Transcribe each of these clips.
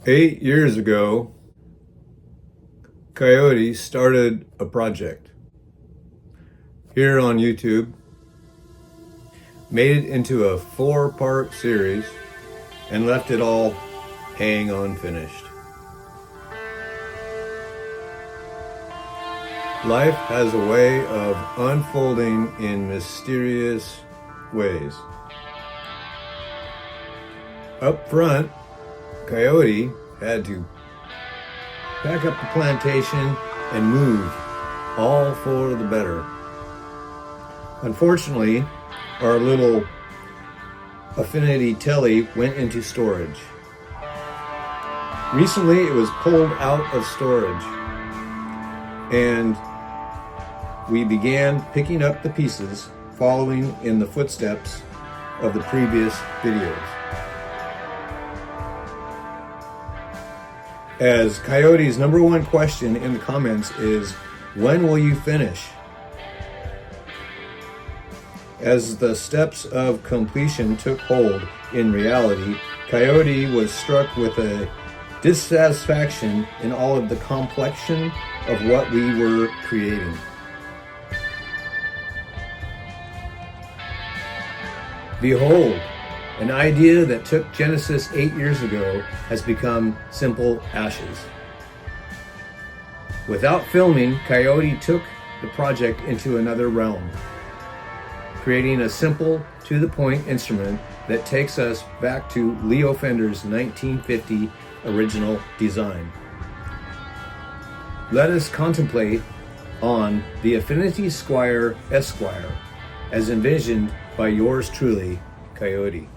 8 years ago, Coyote started a project here on YouTube, made it into a 4-part series, and left it all hang unfinished. Life has a way of unfolding in mysterious ways. Up front, Coyote had to pack up the plantation and move, all for the better. Unfortunately, our little Affinity Telly went into storage. Recently, it was pulled out of storage, and we began picking up the pieces, following in the footsteps of the previous videos. As Coyote's #1 question in the comments is, when will you finish? As the steps of completion took hold in reality, Coyote was struck with a dissatisfaction in all of the complexion of what we were creating. Behold, an idea that took Genesis 8 years ago has become simple ashes. Without filming, Coyote took the project into another realm, creating a simple, to-the-point instrument that takes us back to Leo Fender's 1950 original design. Let us contemplate on the Affinity Squier Esquire, as envisioned by yours truly, Coyote.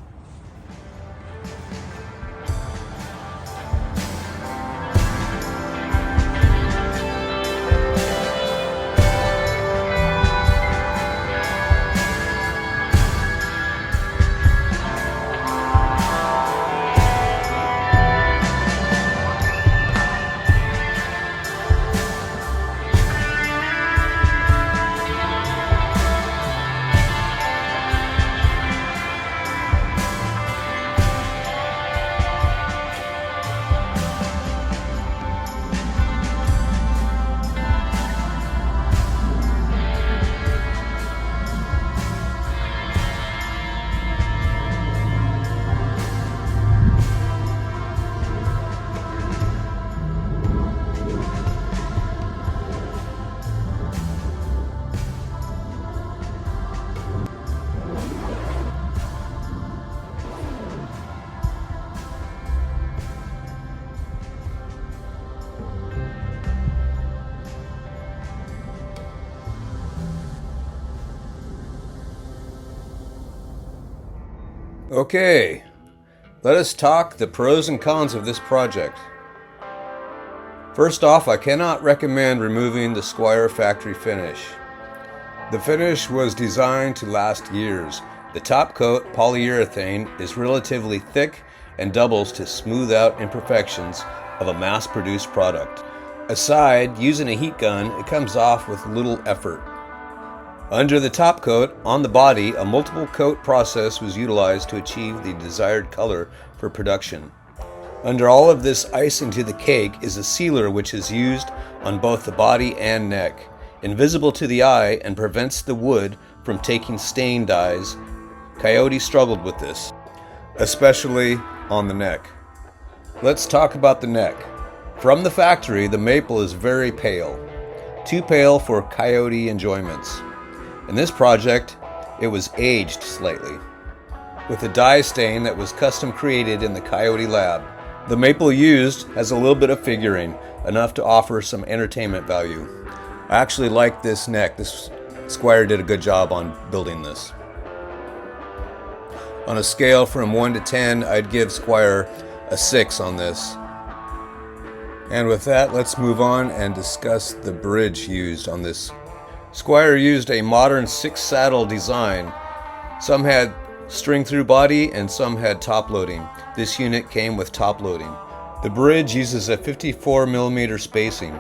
Okay, let us talk the pros and cons of this project. First off, I cannot recommend removing the Squier factory finish. The finish was designed to last years. The top coat, polyurethane, is relatively thick and doubles to smooth out imperfections of a mass-produced product. Aside, using a heat gun, it comes off with little effort. Under the top coat, on the body, a multiple coat process was utilized to achieve the desired color for production. Under all of this icing to the cake is a sealer which is used on both the body and neck, invisible to the eye and prevents the wood from taking stain dyes. Coyote struggled with this, especially on the neck. Let's talk about the neck. From the factory, the maple is very pale, too pale for Coyote enjoyments. In this project, it was aged slightly, with a dye stain that was custom created in the Coyote lab. The maple used has a little bit of figuring, enough to offer some entertainment value. I actually like this neck. This Squier did a good job on building this. On a scale from 1 to 10, I'd give Squier a 6 on this. And with that, let's move on and discuss the bridge used on this. Squier used a modern 6-saddle design. Some had string-through body and some had top loading. This unit came with top loading. The bridge uses a 54mm spacing.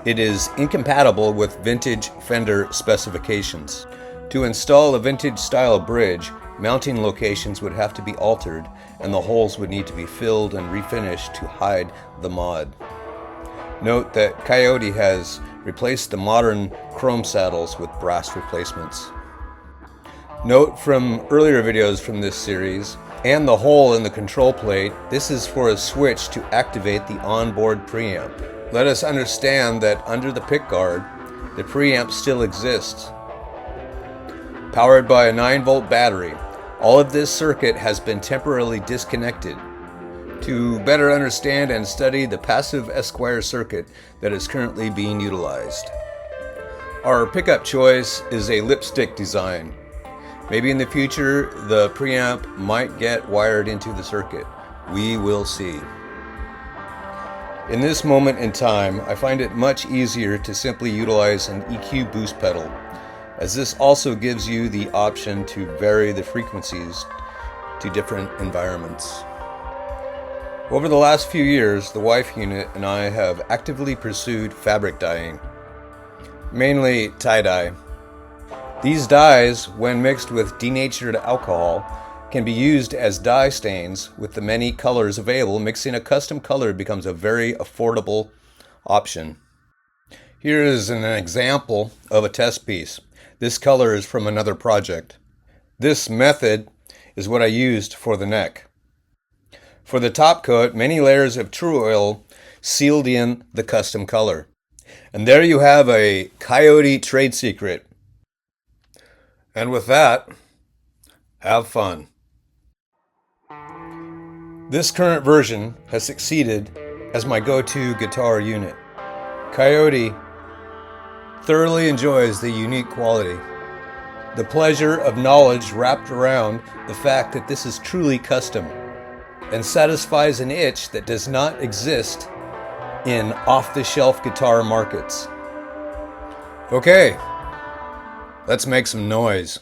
It is incompatible with vintage Fender specifications. To install a vintage style bridge, mounting locations would have to be altered and the holes would need to be filled and refinished to hide the mod. Note that Coyote has replaced the modern chrome saddles with brass replacements. Note from earlier videos from this series, and the hole in the control plate, this is for a switch to activate the onboard preamp. Let us understand that under the pickguard, the preamp still exists. Powered by a 9-volt battery, all of this circuit has been temporarily disconnected to better understand and study the passive Squier circuit that is currently being utilized. Our pickup choice is a lipstick design. Maybe in the future the preamp might get wired into the circuit. We will see. In this moment in time, I find it much easier to simply utilize an EQ boost pedal, as this also gives you the option to vary the frequencies to different environments. Over the last few years, the wife unit and I have actively pursued fabric dyeing, mainly tie-dye. These dyes, when mixed with denatured alcohol, can be used as dye stains. With the many colors available, mixing a custom color becomes a very affordable option. Here is an example of a test piece. This color is from another project. This method is what I used for the neck. For the top coat, many layers of True Oil sealed in the custom color. And there you have a Coyote trade secret. And with that, have fun. This current version has succeeded as my go-to guitar unit. Coyote thoroughly enjoys the unique quality, the pleasure of knowledge wrapped around the fact that this is truly custom and satisfies an itch that does not exist in off-the-shelf guitar markets. Okay, let's make some noise.